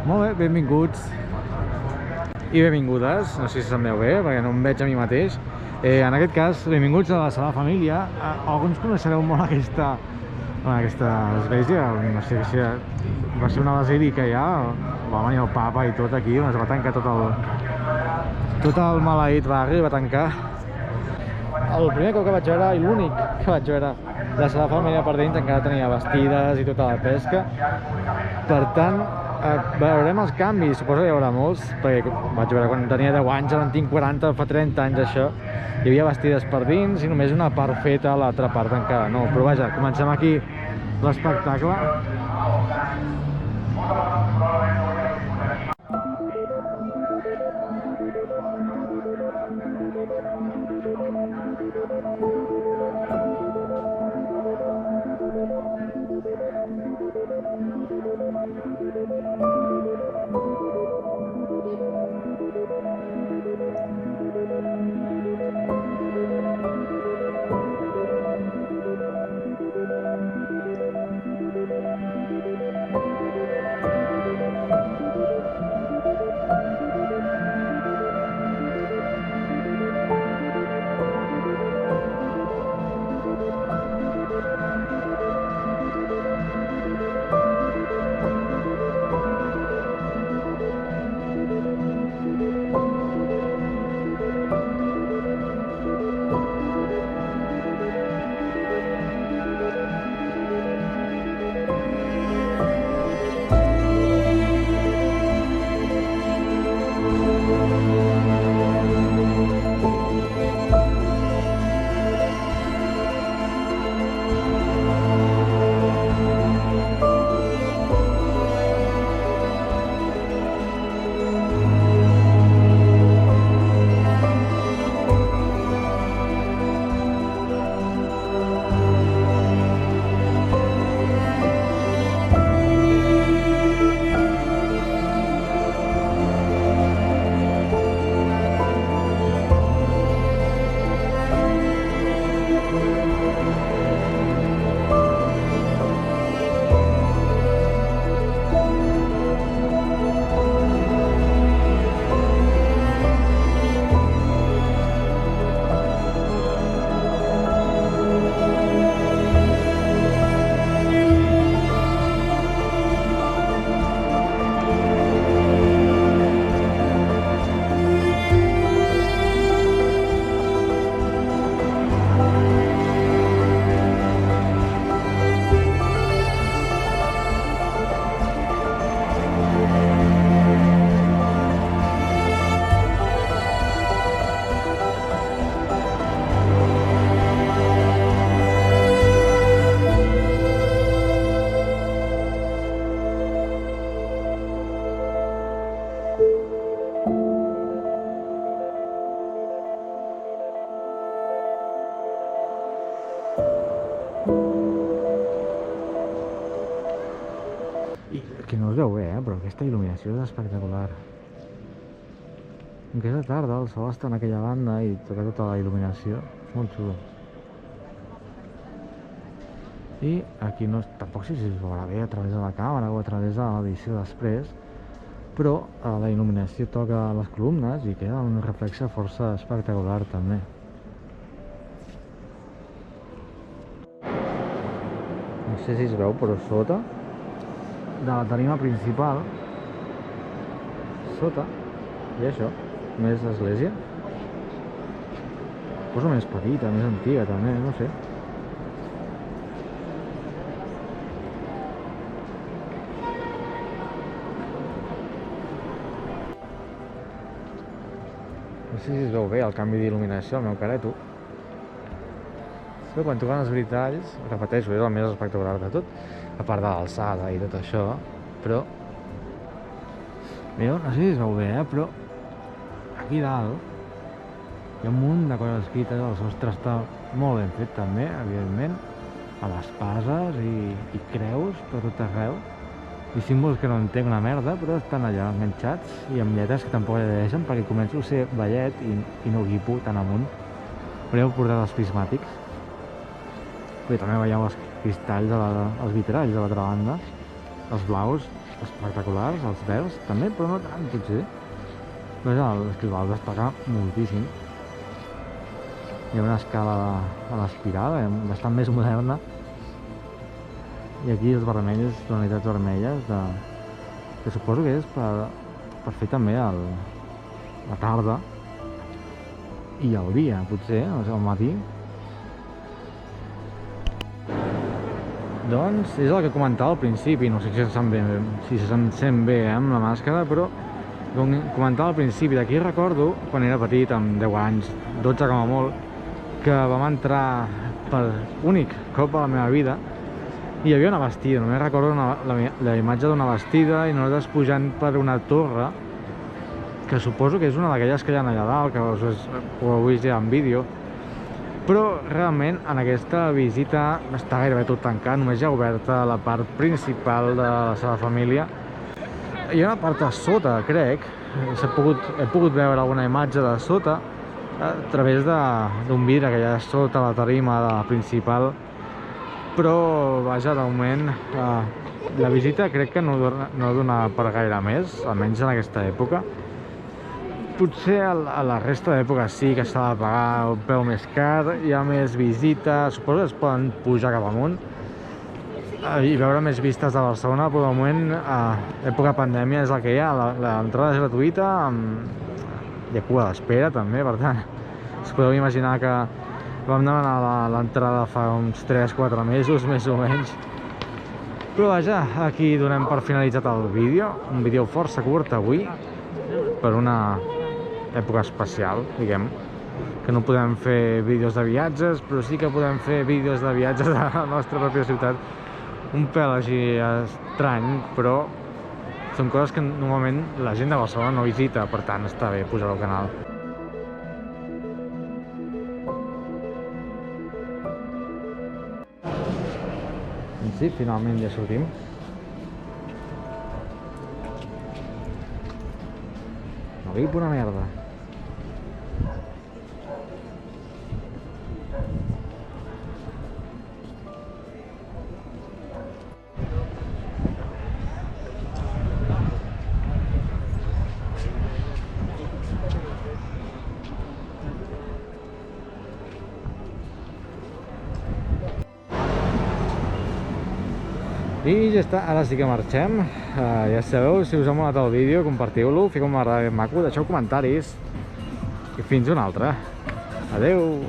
Molt bé, benvinguts i benvingudes, no sé si se'm veu bé perquè no em veig a mi mateix. En aquest cas, benvinguts a la Sagrada Família. Alguns coneixereu molt aquesta església, no sé si va ser una basílica ja, va venir el papa i tot aquí, es va tancar tot el maleït barri, va tancar. El primer cop que vaig veure, i l'únic que vaig veure, la Sagrada Família per dins encara tenia bastides i tota la pesca. Per tant, veurem els canvis, suposo que hi haurà molts, perquè vaig veure quan tenia 10 anys, ara en tinc 40, fa 30 anys això. Hi havia bastides per dins i només una part feta, l'altra part encara no. Però vaja, comencem aquí l'espectacle. Aquí no es veu bé, però aquesta il·luminació és espectacular. Que és de tarda, el sol està en aquella banda i toca tota la il·luminació, és molt xulo. I aquí no, tampoc sé si es veurà bé a través de la càmera o a través de l'edició després, però la il·luminació toca les columnes i queda un reflexe força espectacular també. No sé si es veu, però sota de la tarima principal, sota, i això, més església. Posa més petita, més antiga també, no sé. No sé si es veu bé el canvi d'il·luminació al meu careto. Però quan toquen els britalls, repeteixo, és el més espectacular de tot, a part de l'alçada i tot això, però... Mireu, no sé si es veu bé, però... Aquí dalt hi ha un munt de coses escrites, el sostre està molt ben fet també, evidentment, a les pases i creus per tot arreu, i símbols que no entenc una merda, però estan allà enganxats, i amb lletres que tampoc llegeixen perquè començo a ser vellet i no guipo tan amunt. Hauríeu portat els prismàtics. Bé, també veieu els cristalls, els vitralls de l'altra banda. els blaus espectaculars, els verds també, però no tant, potser. Però és que el blau destaca moltíssim. Hi ha una escala a l'espiral, bastant més moderna. I aquí els vermells, tonalitats vermelles, que suposo que és per fer també la tarda i el dia, potser, al matí. Doncs és el que comentava al principi, no sé si se sent bé amb la màscara, però com comentava al principi, d'aquí recordo quan era petit, amb 10 anys, 12 com a molt, que vam entrar per únic cop a la meva vida i hi havia una bastida, només recordo la imatge d'una bastida i nosaltres pujant per una torre que suposo que és una d'aquelles que hi ha allà dalt, que ho heu vist ja en vídeo. Però realment en aquesta visita està gairebé tot tancat, només hi ha oberta la part principal de la seva família. Hi ha una part a sota, crec, he pogut veure alguna imatge de sota a través d'un vidre que hi ha sota la tarima principal, però vaja, de moment la visita crec que no dona per gaire més, almenys en aquesta època. Potser a la resta d'èpoques sí que s'ha de pagar un preu més car, hi ha més visites, suposo que es poden pujar cap amunt i veure més vistes de Barcelona, però de moment, època pandèmia és el que hi ha, l'entrada és gratuïta, hi ha cua d'espera també, per tant, us podeu imaginar que vam demanar l'entrada fa uns 3-4 mesos, més o menys. Però vaja, aquí donem per finalitzat el vídeo, un vídeo força curt avui, per una època especial, diguem, que no podem fer vídeos de viatges, però sí que podem fer vídeos de viatges a la nostra pròpia ciutat. Un pèl així estrany, però són coses que normalment la gent de Barcelona no visita, per tant està bé posar-ho al canal. I sí, finalment ja sortim. No veig una merda. I ja està, ara sí que marxem. Ja sabeu, si us ha molat el vídeo, compartiu-lo, fiqueu-me un m'agrada ben maco, deixeu comentaris i fins una altra. Adeu!